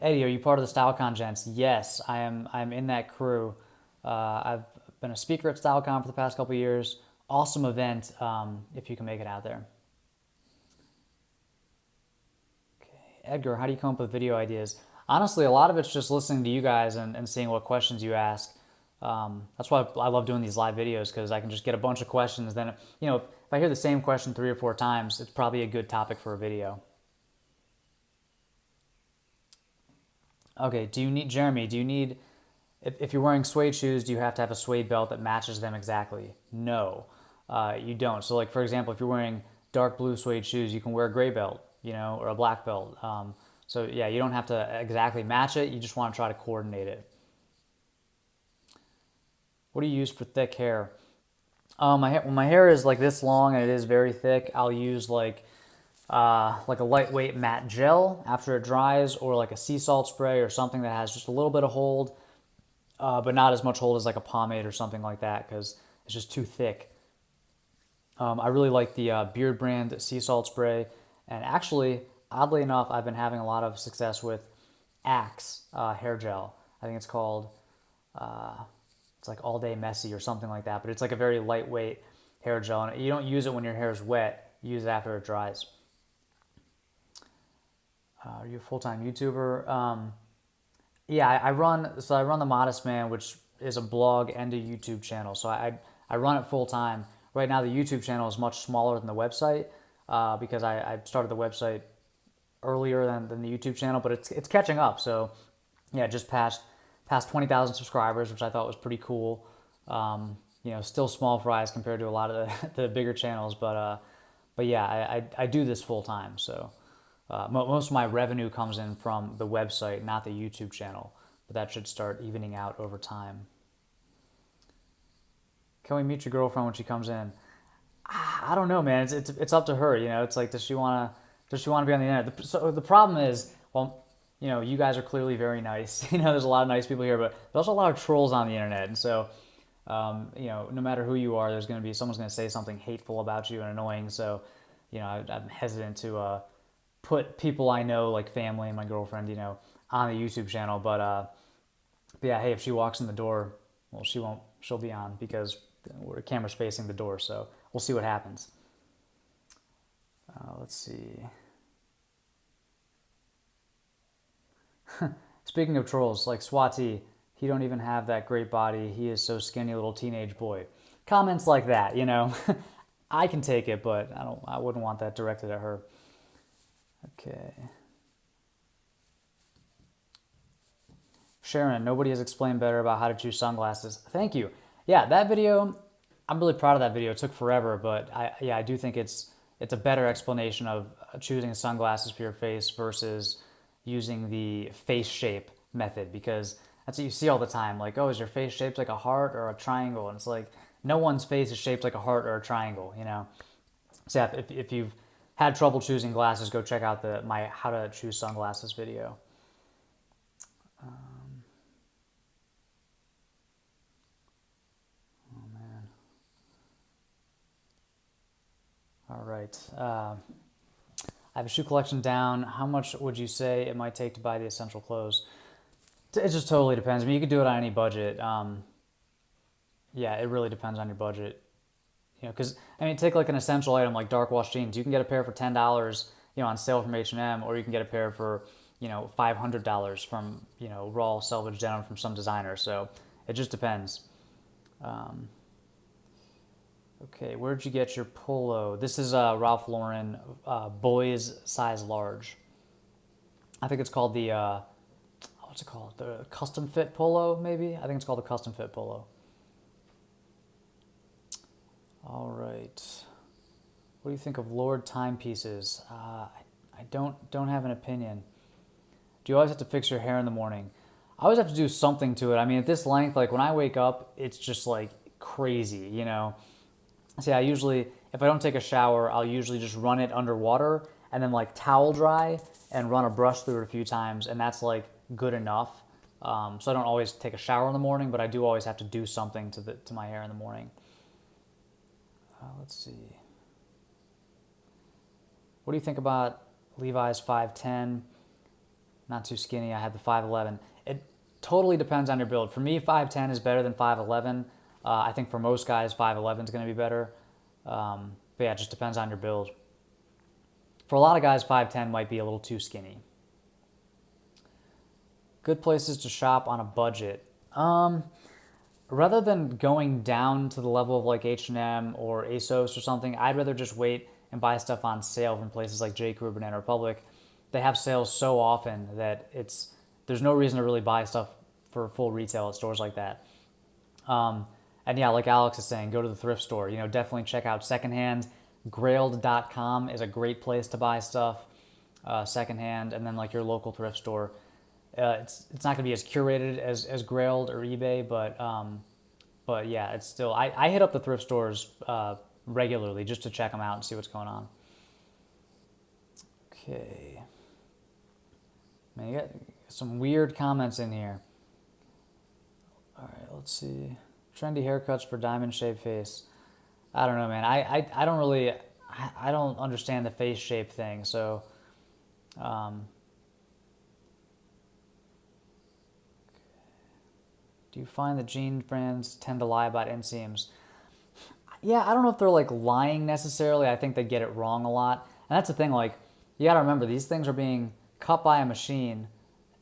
Eddie, are you part of the StyleCon gents? Yes, I'm in that crew. I've been a speaker at StyleCon for the past couple of years. awesome event if you can make it out there. Edgar, how do you come up with video ideas? Honestly, a lot of it's just listening to you guys and seeing what questions you ask. That's why I love doing these live videos, because I can just get a bunch of questions. Then, if I hear the same question 3 or 4 times, it's probably a good topic for a video. Okay, Jeremy, if you're wearing suede shoes, do you have to have a suede belt that matches them exactly? No, you don't. So like, for example, if you're wearing dark blue suede shoes, you can wear a gray belt, or a black belt. So yeah, you don't have to exactly match it. You just want to try to coordinate it. What do you use for thick hair? When my hair is like this long and it is very thick, I'll use like a lightweight matte gel after it dries, or like a sea salt spray or something that has just a little bit of hold, but not as much hold as like a pomade or something like that, because it's just too thick. I really like the Beard brand sea salt spray, and actually, oddly enough, I've been having a lot of success with Axe hair gel. I think it's called, it's like All Day Messy or something like that, but it's like a very lightweight hair gel, and you don't use it when your hair is wet, you use it after it dries. Are you a full-time YouTuber? Yeah, I run the Modest Man, which is a blog and a YouTube channel. So I run it full-time. Right now, the YouTube channel is much smaller than the website, because I started the website earlier than the YouTube channel, but it's catching up. So yeah, just passed 20,000 subscribers, which I thought was pretty cool. Still small fries compared to a lot of the bigger channels, but yeah, I do this full-time. So most of my revenue comes in from the website, not the YouTube channel, but that should start evening out over time. Can we meet your girlfriend when she comes in? I don't know, man. It's up to her. It's like, does she want to be on the internet? So the problem is, well, you guys are clearly very nice. There's a lot of nice people here, but there's also a lot of trolls on the internet, and so no matter who you are, there's going to be someone's going to say something hateful about you and annoying. So I'm hesitant to put people I know, like family and my girlfriend, on the YouTube channel. But yeah, hey, if she walks in the door, well, she'll be on, because the camera's facing the door. So we'll see what happens. Let's see. Speaking of trolls, like Swati, he don't even have that great body. He is so skinny, little teenage boy. Comments like that, I can take it, but I wouldn't want that directed at her. Okay. Sharon, nobody has explained better about how to choose sunglasses. Thank you. Yeah, that video, I'm really proud of that video. It took forever, but I do think it's a better explanation of choosing sunglasses for your face versus using the face shape method, because that's what you see all the time. Like, oh, is your face shaped like a heart or a triangle? And it's like, no one's face is shaped like a heart or a triangle, So yeah, if you've had trouble choosing glasses, go check out my how to choose sunglasses video. Oh man. All right. I have a shoe collection down. How much would you say it might take to buy the essential clothes? It just totally depends. I mean, you could do it on any budget. Yeah, it really depends on your budget. Because take like an essential item like dark wash jeans. You can get a pair for $10, on sale from H&M, or you can get a pair for, $500 from, raw selvage denim from some designer. So it just depends. Okay, where'd you get your polo? This is Ralph Lauren boys size large. I think it's called the what's it called? The custom fit polo, maybe? I think it's called the custom fit polo. All right. What do you think of Lord timepieces? I don't have an opinion. Do you always have to fix your hair in the morning? I always have to do something to it. At this length, like when I wake up, it's just like crazy, So yeah, if I don't take a shower, I'll usually just run it underwater and then like towel dry and run a brush through it a few times, and that's like good enough. So I don't always take a shower in the morning, but I do always have to do something to my hair in the morning. Let's see. What do you think about Levi's 5'10"? Not too skinny. I had the 5'11". It totally depends on your build. For me, 5'10" is better than 5'11". I think for most guys, 5'11" is going to be better. But yeah, it just depends on your build. For a lot of guys, 5'10 might be a little too skinny. Good places to shop on a budget. Rather than going down to the level of like H&M or ASOS or something, I'd rather just wait and buy stuff on sale from places like J. Crew, Banana Republic. They have sales so often that there's no reason to really buy stuff for full retail at stores like that. And yeah, like Alex is saying, go to the thrift store. Definitely check out secondhand. Grailed.com is a great place to buy stuff secondhand, and then like your local thrift store. It's not going to be as curated as Grailed or eBay, but yeah, it's still. I hit up the thrift stores regularly just to check them out and see what's going on. Okay. Man, you got some weird comments in here. All right, let's see. Trendy haircuts for diamond shaped face. I don't know, man. I don't really. I don't understand the face shape thing. So, do you find that jeans brands tend to lie about inseams? Yeah, I don't know if they're like lying necessarily. I think they get it wrong a lot. And that's the thing, like, you got to remember these things are being cut by a machine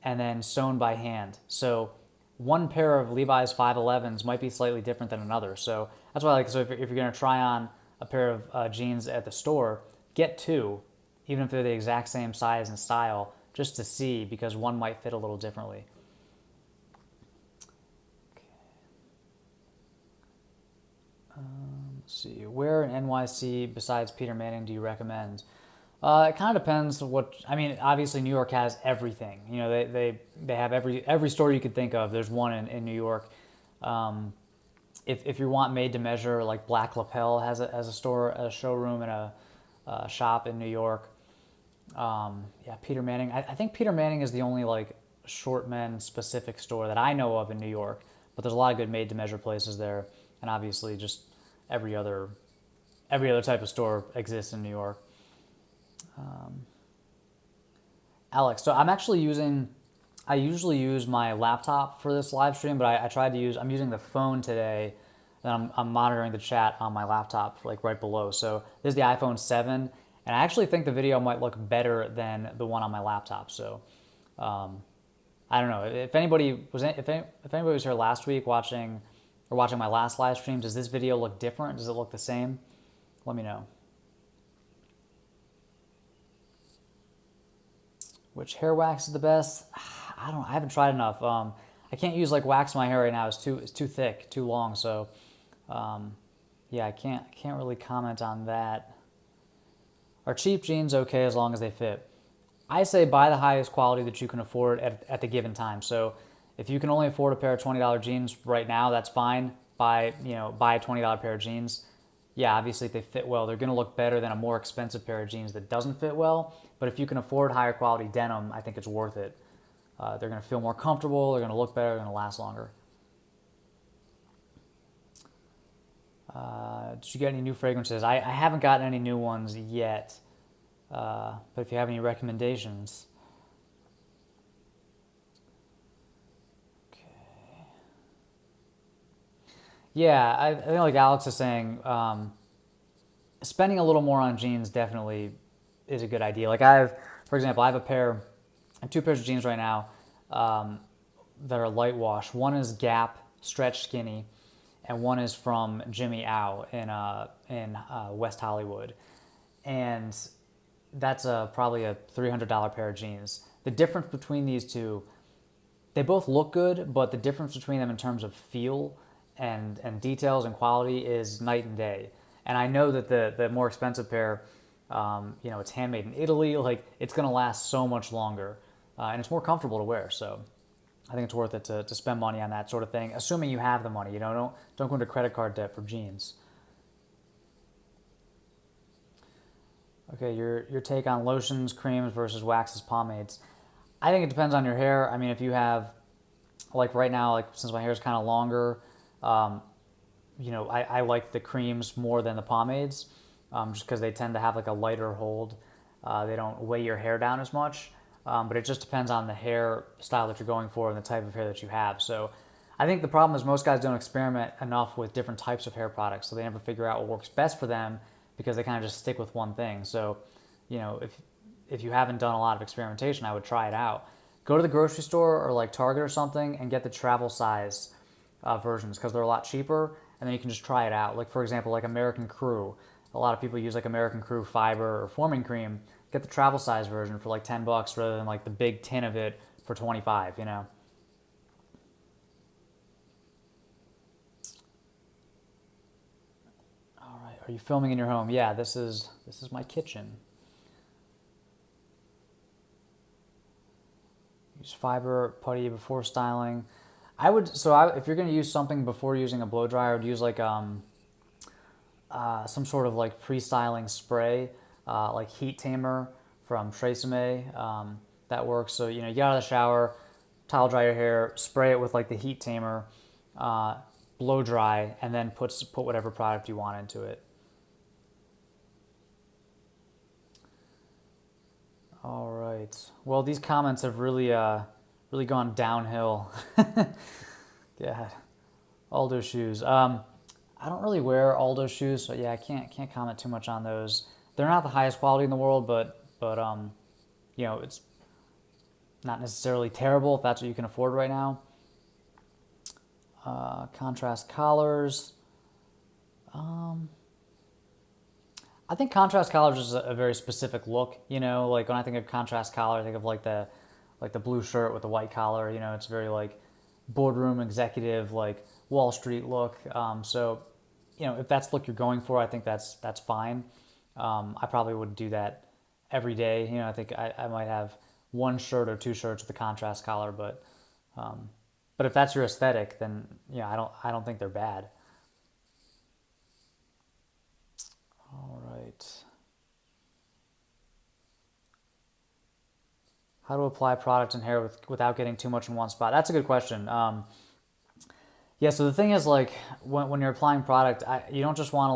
and then sewn by hand. So one pair of Levi's 511s might be slightly different than another. So that's why, like, so if you're going to try on a pair of jeans at the store, get two, even if they're the exact same size and style, just to see, because one might fit a little differently. Let's see, where in NYC besides Peter Manning do you recommend? It kind of depends what. I mean, obviously New York has everything. They have every store you could think of. There's one in New York. If you want made to measure, like Black Lapel has a store, a showroom, and a shop in New York. Yeah, Peter Manning. I think Peter Manning is the only like short men specific store that I know of in New York. But there's a lot of good made to measure places there, and obviously just every other type of store exists in New York. Alex, so I usually use my laptop for this live stream, but I'm using the phone today, and I'm monitoring the chat on my laptop, like right below. So this is the iPhone 7, and I actually think the video might look better than the one on my laptop. So I don't know if anybody was here last week watching my last live stream. Does this video look different? Does it look the same? Let me know. Which hair wax is the best? I haven't tried enough. I can't use like wax in my hair right now. It's too thick, too long. So, yeah, I can't really comment on that. Are cheap jeans okay as long as they fit? I say buy the highest quality that you can afford at the given time. So, if you can only afford a pair of $20 jeans right now, that's fine. Buy a $20 pair of jeans. Yeah, obviously if they fit well, they're going to look better than a more expensive pair of jeans that doesn't fit well. But if you can afford higher quality denim, I think it's worth it. They're going to feel more comfortable, they're going to look better, they're going to last longer. Did you get any new fragrances? I haven't gotten any new ones yet. But if you have any recommendations. Okay. Yeah, I think like Alex is saying, spending a little more on jeans definitely is a good idea. Like for example, I have two pairs of jeans right now that are light wash. One is Gap Stretch Skinny, and one is from Jimmy Au in West Hollywood, and that's probably a $300 pair of jeans. The difference between these two, they both look good, but the difference between them in terms of feel and details and quality is night and day. And I know that the more expensive pair, it's handmade in Italy. Like it's going to last so much longer, and it's more comfortable to wear. So I think it's worth it to spend money on that sort of thing, assuming you have the money. Don't go into credit card debt for jeans. Okay, your take on lotions, creams versus waxes, pomades. I think it depends on your hair. I mean, if you have, like right now, like since my hair is kind of longer, I like the creams more than the pomades, just because they tend to have like a lighter hold. They don't weigh your hair down as much, but it just depends on the hair style that you're going for and the type of hair that you have. So I think the problem is most guys don't experiment enough with different types of hair products, so they never figure out what works best for them because they kind of just stick with one thing. So, if you haven't done a lot of experimentation, I would try it out. Go to the grocery store or like Target or something and get the travel size versions because they're a lot cheaper, and then you can just try it out. Like for example, like American Crew. A lot of people use like American Crew fiber or forming cream. Get the travel size version for like $10 rather than like the big tin of it for 25. All right, are you filming in your home? Yeah, this is my kitchen. Use fiber putty before styling. If you're going to use something before using a blow dryer, I would use like some sort of like pre-styling spray, like heat tamer from Tresemme. That works. So you get out of the shower, towel dry your hair, spray it with like the heat tamer, blow dry, and then put whatever product you want into it. All right. Well, these comments have really gone downhill. Yeah, Aldo shoes. I don't really wear Aldo shoes, so yeah, I can't comment too much on those. They're not the highest quality in the world, but it's not necessarily terrible if that's what you can afford right now. Contrast collars. I think contrast collars is a very specific look. Like when I think of contrast collar, I think of like the blue shirt with the white collar. It's very like boardroom executive, like Wall Street look. So if that's the look you're going for, I think that's fine. I probably would do that every day. I think I might have one shirt or two shirts with a contrast collar, but if that's your aesthetic, then I don't think they're bad. All right. How to apply product in hair without getting too much in one spot? That's a good question. Yeah, so the thing is, like, when you're applying product, you don't just want to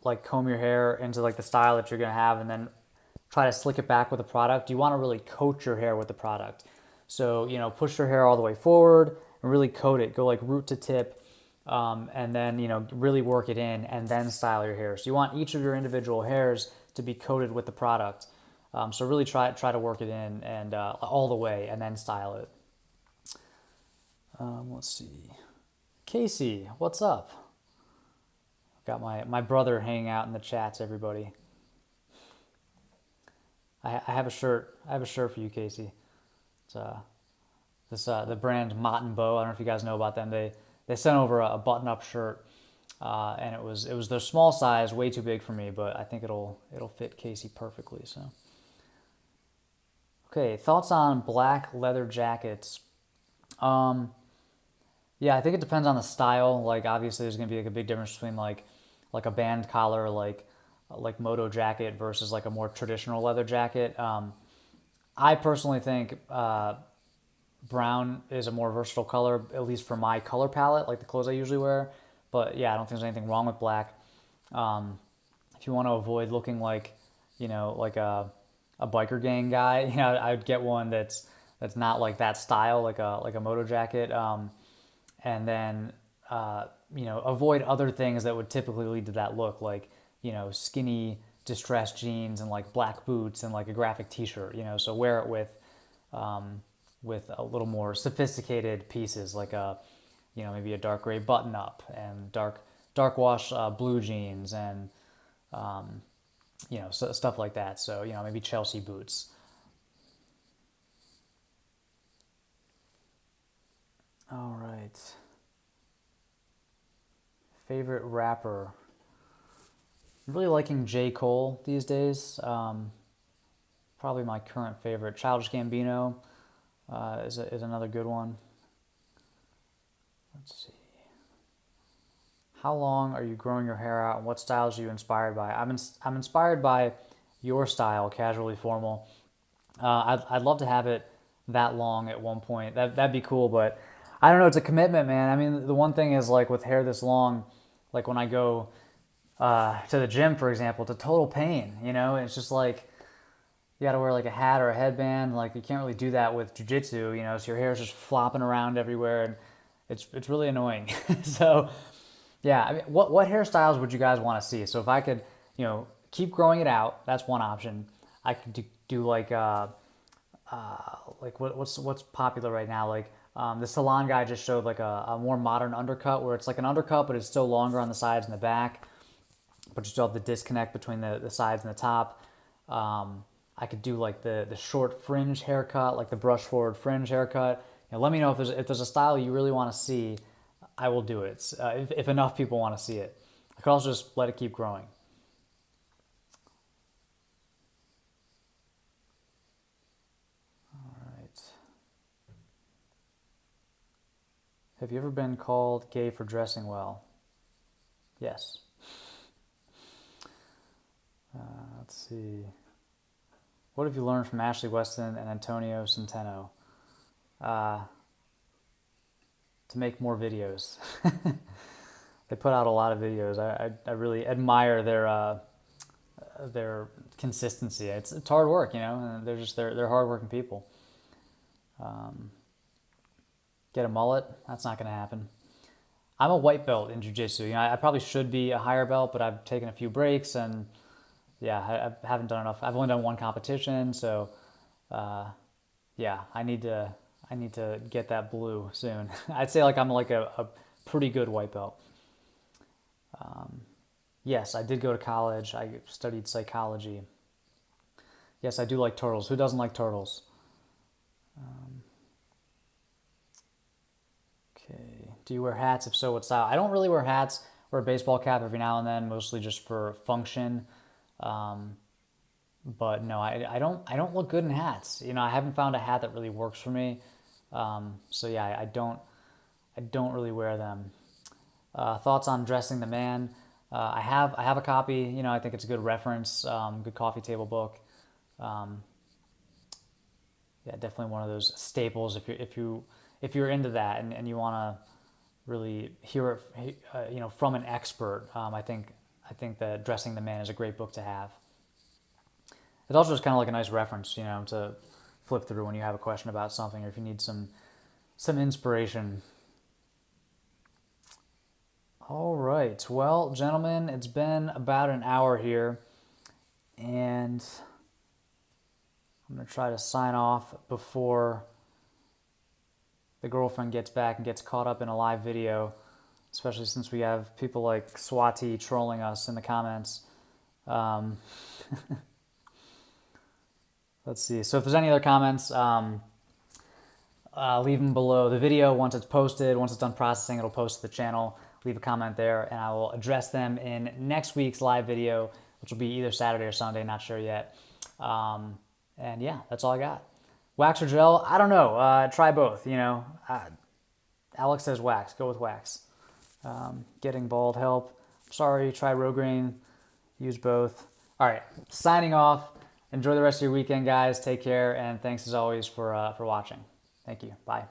like comb your hair into like the style that you're gonna have and then try to slick it back with the product. You want to really coat your hair with the product. So push your hair all the way forward and really coat it. Go like root to tip, and then really work it in and then style your hair. So you want each of your individual hairs to be coated with the product. So really try to work it in and all the way and then style it. Let's see. Casey, what's up? Got my brother hanging out in the chats, everybody. I have a shirt. I have a shirt for you, Casey. It's the brand Mott and Bow. I don't know if you guys know about them. They sent over a button-up shirt, and it was their small size, way too big for me, but I think it'll fit Casey perfectly. So, okay, thoughts on black leather jackets? Yeah, I think it depends on the style. Like obviously, there's gonna be like a big difference between like a band collar, like moto jacket versus like a more traditional leather jacket. I personally think brown is a more versatile color, at least for my color palette, like the clothes I usually wear. But yeah, I don't think there's anything wrong with black. If you want to avoid looking like, like a biker gang guy, I would get one that's not like that style, like a moto jacket. And then avoid other things that would typically lead to that look, like skinny distressed jeans and like black boots and like a graphic T-shirt. So wear it with a little more sophisticated pieces, like maybe a dark gray button up and dark wash blue jeans and stuff like that. So maybe Chelsea boots. All right. Favorite rapper? I'm really liking J. Cole these days. Probably my current favorite. Childish Gambino is another good one. Let's see. How long are you growing your hair out, and what styles are you inspired by? I'm inspired by your style, casually formal. I'd love to have it that long at one point. That'd be cool, but I don't know. It's a commitment, man. I mean, the one thing is like with hair this long, like when I go to the gym, for example, it's a total pain. It's just like you got to wear like a hat or a headband. Like you can't really do that with jujitsu. So your hair is just flopping around everywhere, and It's really annoying. So yeah, I mean, what hairstyles would you guys want to see? So if I could, keep growing it out, that's one option. I could do like what's popular right now. Like the salon guy just showed like a more modern undercut where it's like an undercut, but it's still longer on the sides and the back, but you still have the disconnect between the sides and the top. I could do like the short fringe haircut, like the brush forward fringe haircut. Let me know if there's a style you really want to see. I will do it if enough people want to see it. I could also just let it keep growing. All right. Have you ever been called gay for dressing well? Yes. Let's see. What have you learned from Ashley Weston and Antonio Centeno? To make more videos. They put out a lot of videos. I really admire their consistency. It's hard work, and they're hardworking people. Get a mullet? That's not going to happen. I'm a white belt in jiu-jitsu. I probably should be a higher belt, but I've taken a few breaks, and yeah, I haven't done enough. I've only done one competition, so yeah, I need to get that blue soon. I'd say like I'm like a pretty good white belt. Yes, I did go to college. I studied psychology. Yes, I do like turtles. Who doesn't like turtles? Okay. Do you wear hats? If so, what style? I don't really wear hats. Wear a baseball cap every now and then, mostly just for function. But no, I don't look good in hats. I haven't found a hat that really works for me. So yeah, I don't really wear them. Thoughts on dressing the man? I have a copy. I think it's a good reference. Good coffee table book. Yeah, definitely one of those staples if you're into that and you want to really hear it, from an expert. I think that Dressing the Man is a great book to have. It's also just kind of like a nice reference, to flip through when you have a question about something or if you need some inspiration. All right. Well, gentlemen, it's been about an hour here, and I'm going to try to sign off before the girlfriend gets back and gets caught up in a live video, especially since we have people like Swati trolling us in the comments. Let's see. So if there's any other comments, leave them below the video. Once it's posted, once it's done processing, it'll post to the channel. Leave a comment there, and I will address them in next week's live video, which will be either Saturday or Sunday, not sure yet. And yeah, that's all I got. Wax or gel? I don't know. Try both, Alex says wax. Go with wax. Getting bald help. Sorry, try Rogaine. Use both. All right, signing off. Enjoy the rest of your weekend, guys. Take care, and thanks as always for watching. Thank you. Bye.